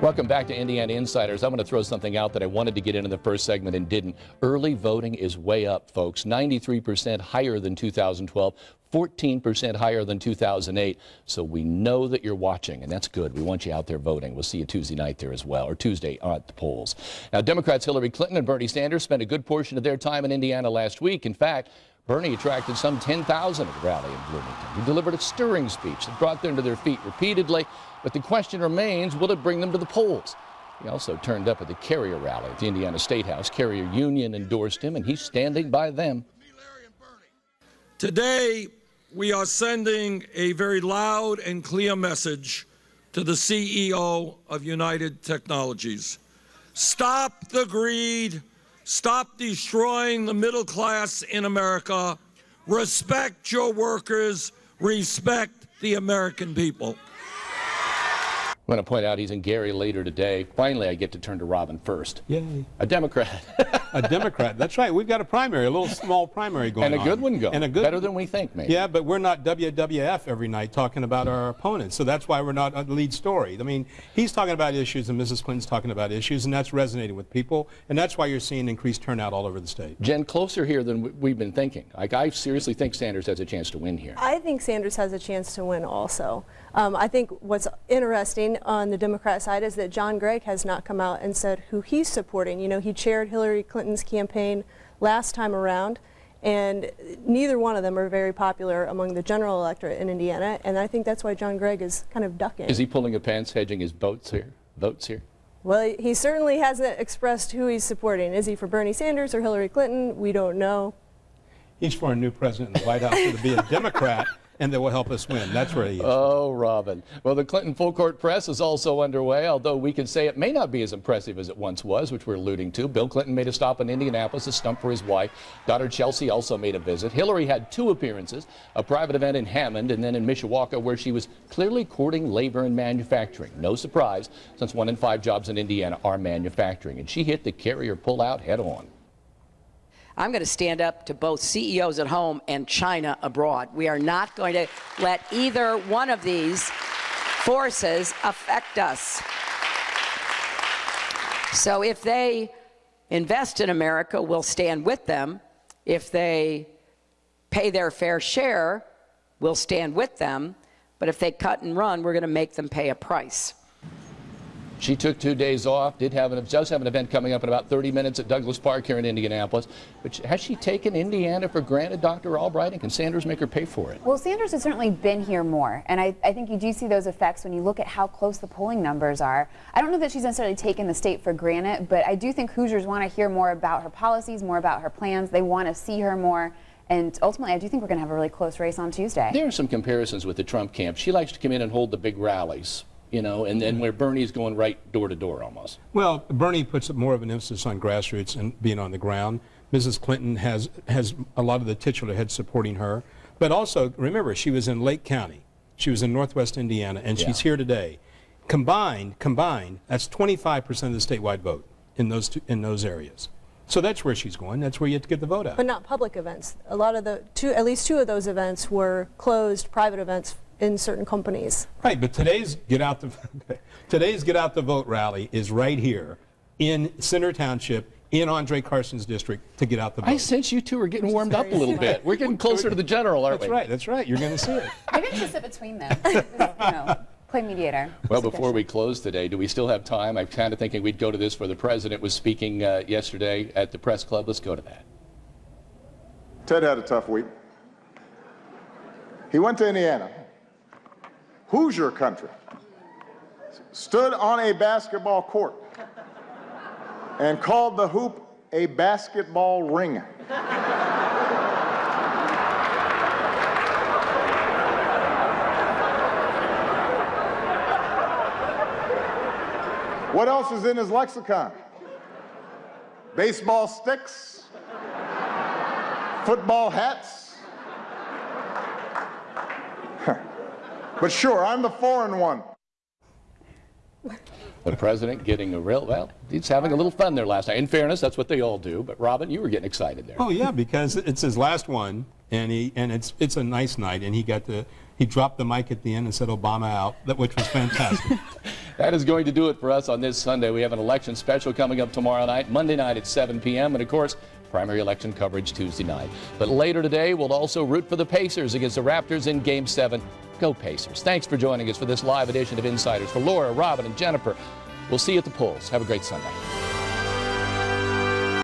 Welcome back to Indiana Insiders. I'm going to throw something out that I wanted to get in the first segment and didn't. Early voting is way up, folks. 93% higher than 2012, 14% higher than 2008. So we know that you're watching, and that's good. We want you out there voting. We'll see you Tuesday night there as well, or Tuesday at the polls. Now, Democrats Hillary Clinton and Bernie Sanders spent a good portion of their time in Indiana last week. In fact, Bernie attracted some 10,000 at the rally in Bloomington. He delivered a stirring speech that brought them to their feet repeatedly. But the question remains, will it bring them to the polls? He also turned up at the Carrier rally at the Indiana State House. Carrier Union endorsed him, and he's standing by them. Today, we are sending a very loud and clear message to the CEO of United Technologies. Stop the greed. Stop destroying the middle class in America. Respect your workers. Respect the American people. I'm going to point out he's in Gary later today. Finally, I get to turn to Robin first. Yay. A Democrat. A Democrat. That's right. We've got a primary, a little small primary going on. And a good one going. And a good, better than we think, maybe. Yeah, but we're not WWF every night talking about our opponents. So that's why we're not a lead story. I mean, he's talking about issues and Mrs. Clinton's talking about issues, and that's resonating with people. And that's why you're seeing increased turnout all over the state. Jen, closer here than we've been thinking. Like, I seriously think Sanders has a chance to win here. I think Sanders has a chance to win also. I think what's interesting on the Democrat side is that John Gregg has not come out and said who he's supporting. You know, he chaired Hillary Clinton's campaign last time around, and neither one of them are very popular among the general electorate in Indiana, and I think that's why John Gregg is kind of ducking. Is he pulling a Pence, hedging his votes here? Well, he certainly hasn't expressed who he's supporting. Is he for Bernie Sanders or Hillary Clinton? We don't know. He's for a new president in the White House to be a Democrat, and that will help us win. That's where he is. Oh, Robin. Well, the Clinton full court press is also underway, although we can say it may not be as impressive as it once was, which we're alluding to. Bill Clinton made a stop in Indianapolis, a stump for his wife. Daughter Chelsea also made a visit. Hillary had 2 appearances, a private event in Hammond and then in Mishawaka, where she was clearly courting labor and manufacturing. No surprise, since 1 in 5 jobs in Indiana are manufacturing. And she hit the Carrier pullout head on. I'm going to stand up to both CEOs at home and China abroad. We are not going to let either one of these forces affect us. So if they invest in America, we'll stand with them. If they pay their fair share, we'll stand with them. But if they cut and run, we're going to make them pay a price. She took 2 days off, does have an event coming up in about 30 minutes at Douglas Park here in Indianapolis. But has she taken Indiana for granted, Dr. Albright, and can Sanders make her pay for it? Well, Sanders has certainly been here more, and I think you do see those effects when you look at how close the polling numbers are. I don't know that she's necessarily taken the state for granted, but I do think Hoosiers want to hear more about her policies, more about her plans. They want to see her more. And ultimately, I do think we're going to have a really close race on Tuesday. There are some comparisons with the Trump camp. She likes to come in and hold the big rallies, you know, and then where Bernie's going right door to door almost. Well, Bernie puts more of an emphasis on grassroots and being on the ground. Mrs. Clinton has a lot of the titular heads supporting her. But also, remember, she was in Lake County. She was in Northwest Indiana, and she's here today. Combined, that's 25% of the statewide vote in those areas. So that's where she's going. That's where you have to get the vote out. But not public events. A lot of at least 2 of those events were closed private events in certain companies. Right, but today's Get Out the Vote rally is right here in Center Township, in Andre Carson's district, to get out the vote. I sense you two are getting warmed up a little bit. We're getting closer to the general, aren't we? That's right. You're going to see it. Maybe just sit between them. Play mediator. Well, before we close today, do we still have time? I'm kind of thinking we'd go to this where the president was speaking yesterday at the press club. Let's go to that. Ted had a tough week. He went to Indiana, Hoosier country, stood on a basketball court and called the hoop a basketball ring. What else is in his lexicon? Baseball sticks, football hats. But sure, I'm the foreign one. The president getting he's having a little fun there last night. In fairness, that's what they all do. But Robin, you were getting excited there. Oh yeah, because it's his last one, and it's a nice night, and he dropped the mic at the end and said Obama out, which was fantastic. That is going to do it for us on this Sunday. We have an election special coming up tomorrow night, Monday night at 7 p.m. And, of course, primary election coverage Tuesday night. But later today, we'll also root for the Pacers against the Raptors in Game 7. Go Pacers. Thanks for joining us for this live edition of Insiders. For Laura, Robin, and Jennifer, we'll see you at the polls. Have a great Sunday.